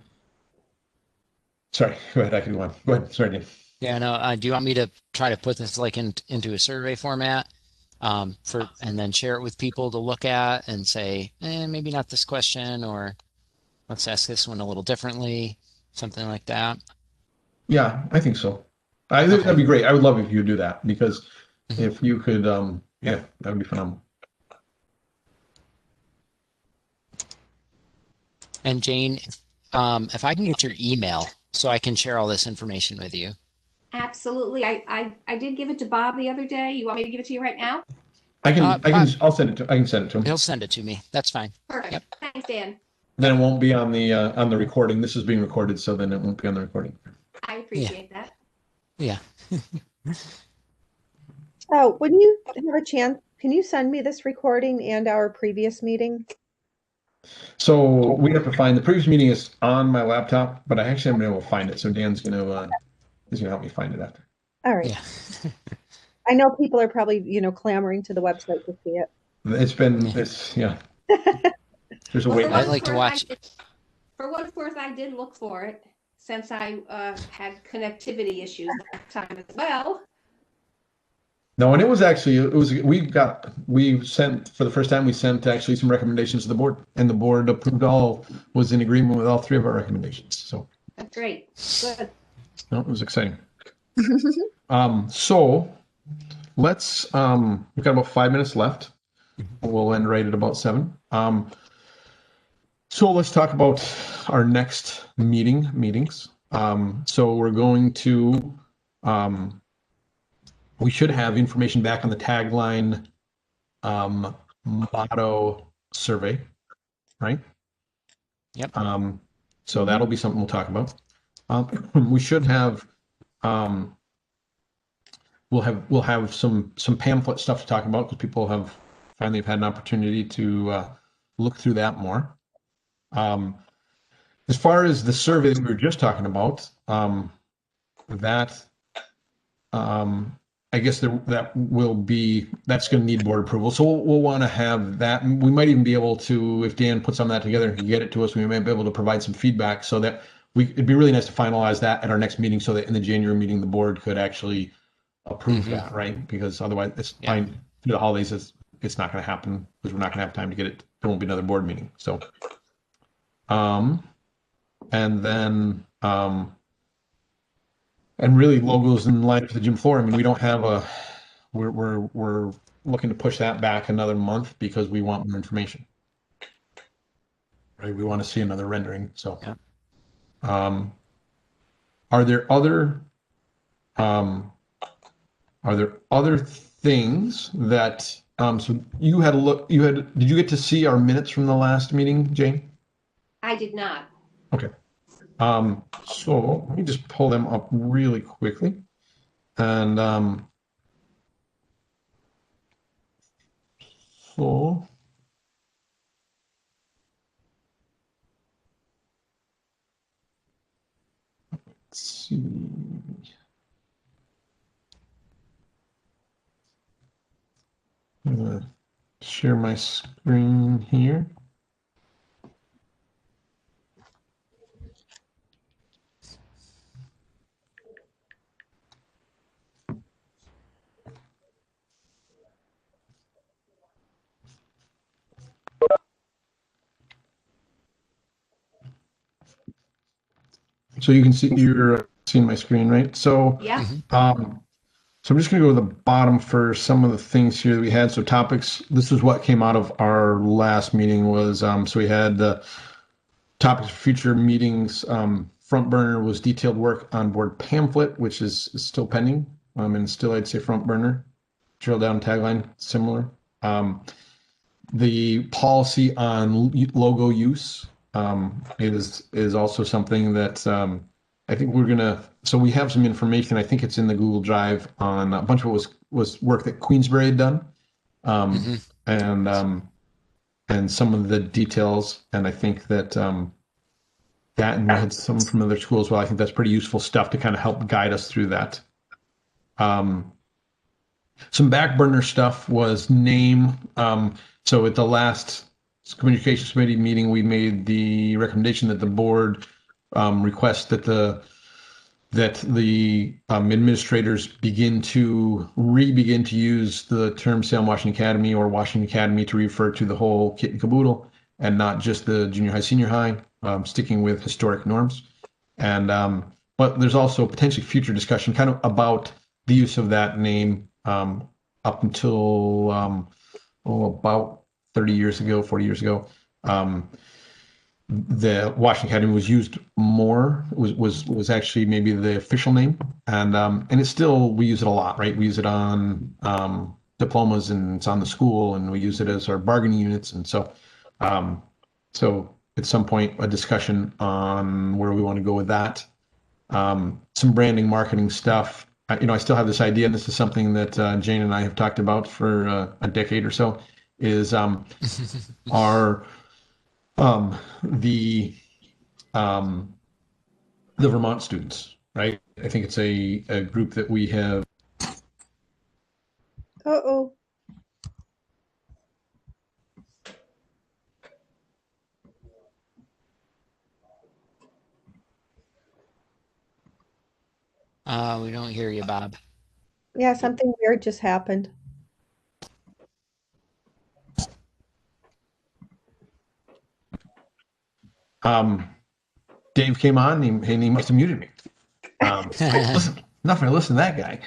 Sorry, go ahead. I can go on. Go ahead. Sorry, Dan. Yeah, no. Do you want me to try to put this like into a survey format, and then share it with people to look at and say, maybe not this question, or let's ask this one a little differently, something like that. Yeah, I think so. That'd be great. I would love if you do that, because if you could, yeah, that would be phenomenal. And Jane, if I can get your email so I can share all this information with you. Absolutely. I did give it to Bob the other day. You want me to give it to you right now? I'll send it to. I can send it to him. He'll send it to me. That's fine. Perfect. Yep. Thanks, Dan. Then it won't be on the recording. This is being recorded, so then it won't be on the recording. I appreciate that. Yeah. Oh, when you have a chance, can you send me this recording and our previous meeting? So we have to find the previous meeting is on my laptop, but I actually haven't been able to find it. So Dan's he's gonna help me find it after. All right. Yeah. I know people are probably, clamoring to the website to see it. Yeah. There's a wait. I like to watch. For what it's worth, I did look for it since I had connectivity issues that time as well. No, and we sent for the first time, we sent actually some recommendations to the board, and the board was in agreement with all three of our recommendations. So That's great. Good. no, it was exciting. So let's, we've got about 5 minutes left. We'll end right at about 7. So let's talk about our next meetings. So we're going to, we should have information back on the tagline motto survey, right? Yep. So that'll be something we'll talk about. We should have, we'll have some pamphlet stuff to talk about, because people have finally had an opportunity to look through that more. As far as the survey that we were just talking about, I guess that's going to need board approval. So we'll want to have that. We might even be able to, if Dan puts some of that together and can get it to us, we might be able to provide some feedback, so that it'd be really nice to finalize that at our next meeting, so that in the January meeting, the board could actually approve that, right? Because otherwise it's fine through the holidays. It's not going to happen, because we're not going to have time to get it. There won't be another board meeting. So, and then, and really logos in line for the gym floor. I mean, we don't have we're looking to push that back another month, because we want more information, right? We want to see another rendering. So, are there other things that, so you had a look, did you get to see our minutes from the last meeting, Jane? I did not. Okay. So let me just pull them up really quickly. And so let's see. I'm gonna share my screen here. So you can see, you're seeing my screen, right? So, Yeah, so I'm just going to go to the bottom for some of the things here that we had. So topics, this is what came out of our last meeting was, so we had the topics for future meetings. Front burner was detailed work on board pamphlet, which is still pending. And still, I'd say front burner. Drill down tagline, similar. The policy on logo use is also something that I think we're gonna. So we have some information. I think it's in the Google Drive on a bunch of it was work that Queensbury had done, and some of the details. And I think that that and we had some from other schools. Well, I think that's pretty useful stuff to kind of help guide us through that. Some back burner stuff was name. So at the last communications committee meeting, we made the recommendation that the board request that the administrators begin to use the term Salem Washington Academy or Washington Academy to refer to the whole kit and caboodle and not just the junior high, senior high, sticking with historic norms. And but there's also potentially future discussion kind of about the use of that name up until about 30 years ago, 40 years ago. The Washington Academy was used more, was actually maybe the official name. And it's still, we use it a lot, right? We use it on diplomas and it's on the school and we use it as our bargaining units. And so, so at some point, a discussion on where we want to go with that. Some branding, marketing stuff. I still have this idea, and this is something that Jane and I have talked about for a decade or so, is our the Vermont students, right? I think it's a group that we have. Uh-oh. We don't hear you, Bob. Yeah, something weird just happened. Dave came on and he must have muted me. Listen, not gonna listen to that guy.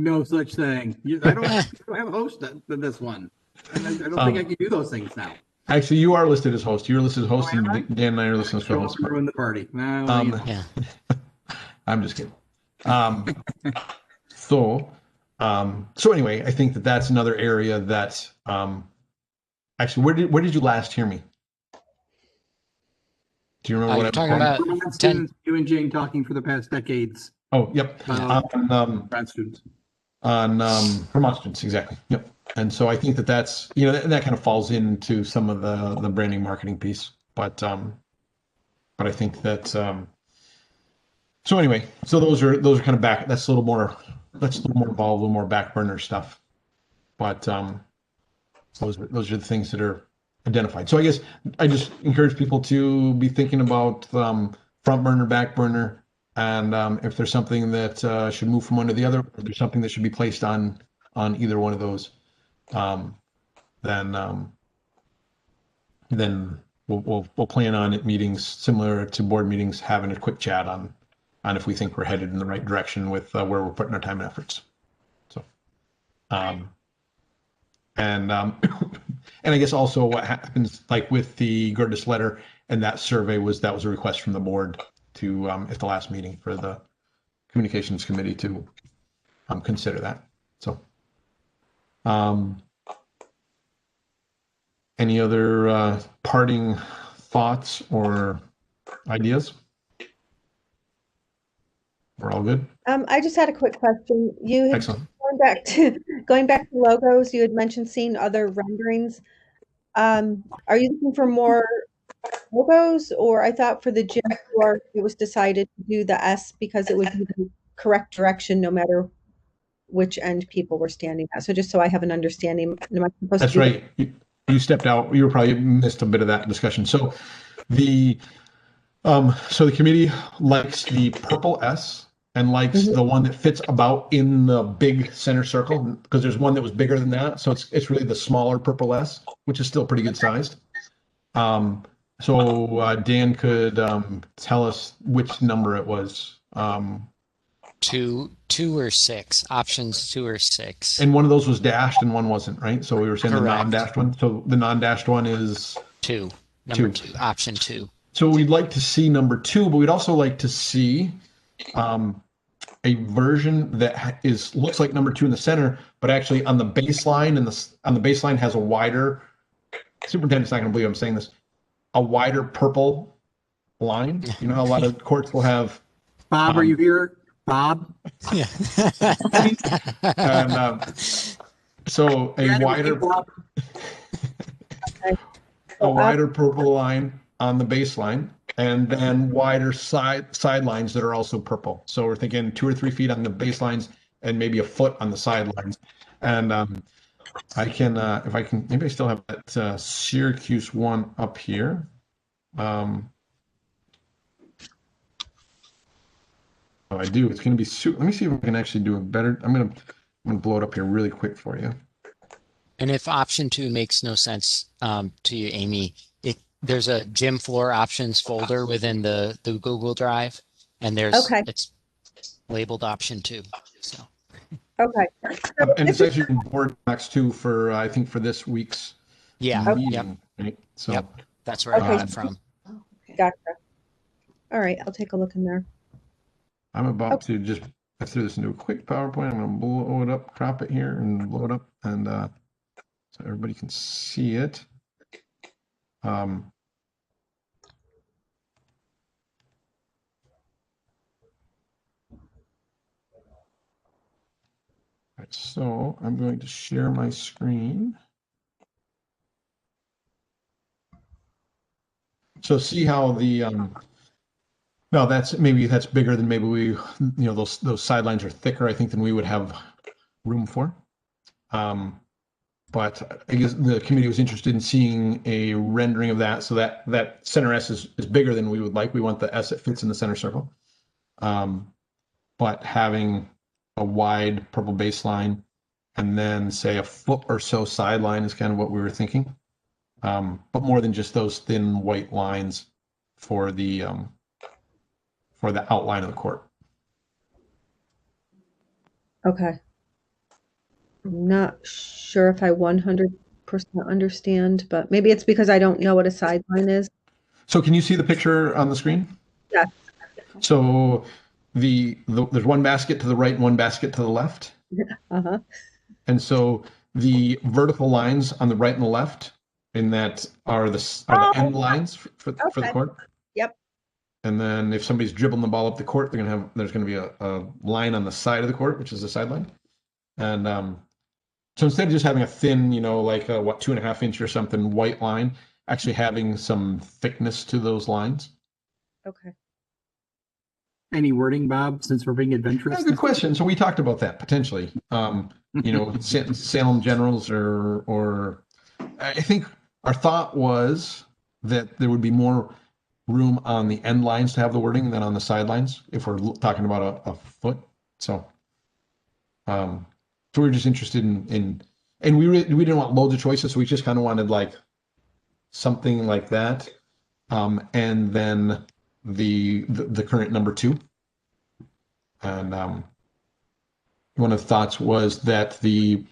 No such thing. I don't have a host than this one. I don't think I can do those things now. Actually, you are listed as host. You're listed as host, and Dan and I are listed as co-host. Ruin the party. Yeah. I'm just kidding. So anyway, I think that that's another area that actually, where did you last hear me? Do you remember You're what talking I'm about Vermont students, you and Jane talking for the past decades. Oh, yep. Grad students. On Vermont students, exactly. Yep. And so I think that that's, that kind of falls into some of the branding marketing piece. But I think that so anyway, so those are kind of back. That's a little more involved, a little more back burner stuff. But those are the things that are identified. So I guess I just encourage people to be thinking about front burner, back burner, and if there's something that should move from one to the other, or there's something that should be placed on either one of those, then we'll plan on at meetings similar to board meetings, having a quick chat on if we think we're headed in the right direction with where we're putting our time and efforts. So, and I guess also what happens, like with the Gertis letter and that survey, that was a request from the board to at the last meeting for the communications committee to consider that. So, any other parting thoughts or ideas? We're all good. I just had a quick question. You had Excellent. going back to logos, you had mentioned seeing other renderings. Are you looking for more logos, or I thought for the gym floor it was decided to do the S because it would be the correct direction no matter which end people were standing at. So just so I have an understanding. Am I supposed That's to right. You stepped out. You probably missed a bit of that discussion. So the committee likes the purple S and likes the one that fits about in the big center circle, because there's one that was bigger than that. So it's really the smaller purple S, which is still pretty good sized. So Dan could tell us which number it was. Two or six options, 2 or 6. And one of those was dashed and one wasn't, right? So we were saying the Correct. non-dashed one. So the non-dashed one is Two, number two. option 2. So we'd like to see number 2, but we'd also like to see a version that looks like number 2 in the center, but actually on the baseline on the baseline has a wider. Superintendent's not going to believe I'm saying this. A wider purple line. You know how a lot of courts will have. Bob, are you here? Bob? Yeah. And so a wider purple line on the baseline, and then wider sidelines that are also purple. So we're thinking 2 or 3 feet on the baselines and maybe a foot on the sidelines. And I can, if I can, maybe I still have that Syracuse one up here. Oh, I do. It's going to be. Let me see if I can actually do a better. I'm going to blow it up here really quick for you. And if option 2 makes no sense to you, Amy, there's a gym floor options folder within the Google Drive, and it's labeled option 2. So Okay. And it's actually in board next to for I think for this week's meeting, yep. right? So Yep. That's where I got it from. Oh, okay. Gotcha. All right, I'll take a look in there. I'm about to just I threw this into a quick PowerPoint. I'm going to blow it up, crop it here, and blow it up, and so everybody can see it. Right, so I'm going to share my screen. So see how the no, that's bigger than maybe we, those sidelines are thicker, I think, than we would have room for. But I guess the committee was interested in seeing a rendering of that, so that center S is bigger than we would like. We want the S that fits in the center circle. But having a wide purple baseline and then say a foot or so sideline is kind of what we were thinking. But more than just those thin white lines for the outline of the court. Okay. I'm not sure if I 100% understand, but maybe it's because I don't know what a sideline is. So can you see the picture on the screen? Yeah. So there's one basket to the right and one basket to the left. Uh-huh. And so the vertical lines on the right and the left in that are the end lines for the court. Yep. And then if somebody's dribbling the ball up the court, there's going to be a line on the side of the court, which is the sideline. And so instead of just having a thin, like a 2.5 inch or something white line, actually having some thickness to those lines. Okay. Any wording, Bob, since we're being adventurous? Good question. So we talked about that potentially. Salem Generals or I think our thought was that there would be more room on the end lines to have the wording than on the sidelines if we're talking about a foot. So so we were just interested in and we didn't want loads of choices, so we just kind of wanted like something like that, and then the current number 2. And one of the thoughts was that the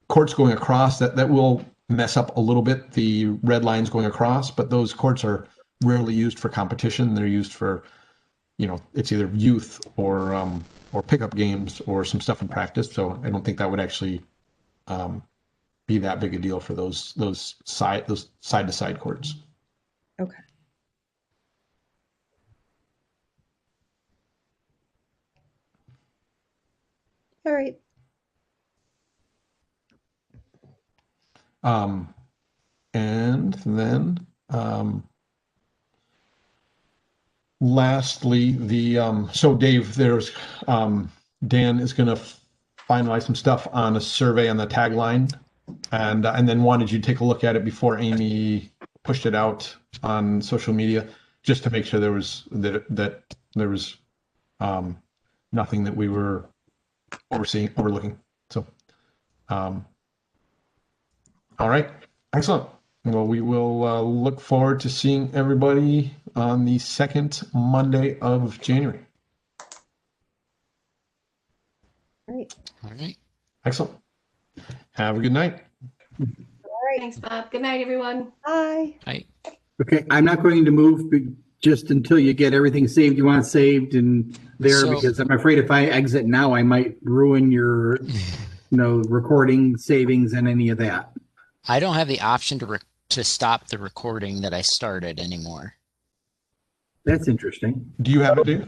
courts going across that will mess up a little bit the red lines going across, but those courts are rarely used for competition. They're used for it's either youth or pickup games or some stuff in practice. So I don't think that would actually be that big a deal for those side to side courts. Okay. All right. And then lastly, so Dave, there's Dan is going to finalize some stuff on a survey on the tagline, and then wanted you to take a look at it before Amy pushed it out on social media, just to make sure there was nothing that we were overlooking. So, all right, excellent. Well, we will look forward to seeing everybody on the second Monday of January. Right. All right. Excellent. Have a good night. Thanks, Bob. Good night, everyone. Bye. Bye. Okay, I'm not going to move just until you get everything saved you want saved and there, So- because I'm afraid if I exit now, I might ruin your, recording savings and any of that. I don't have the option to stop the recording that I started anymore. That's interesting. Do you have it, Dave?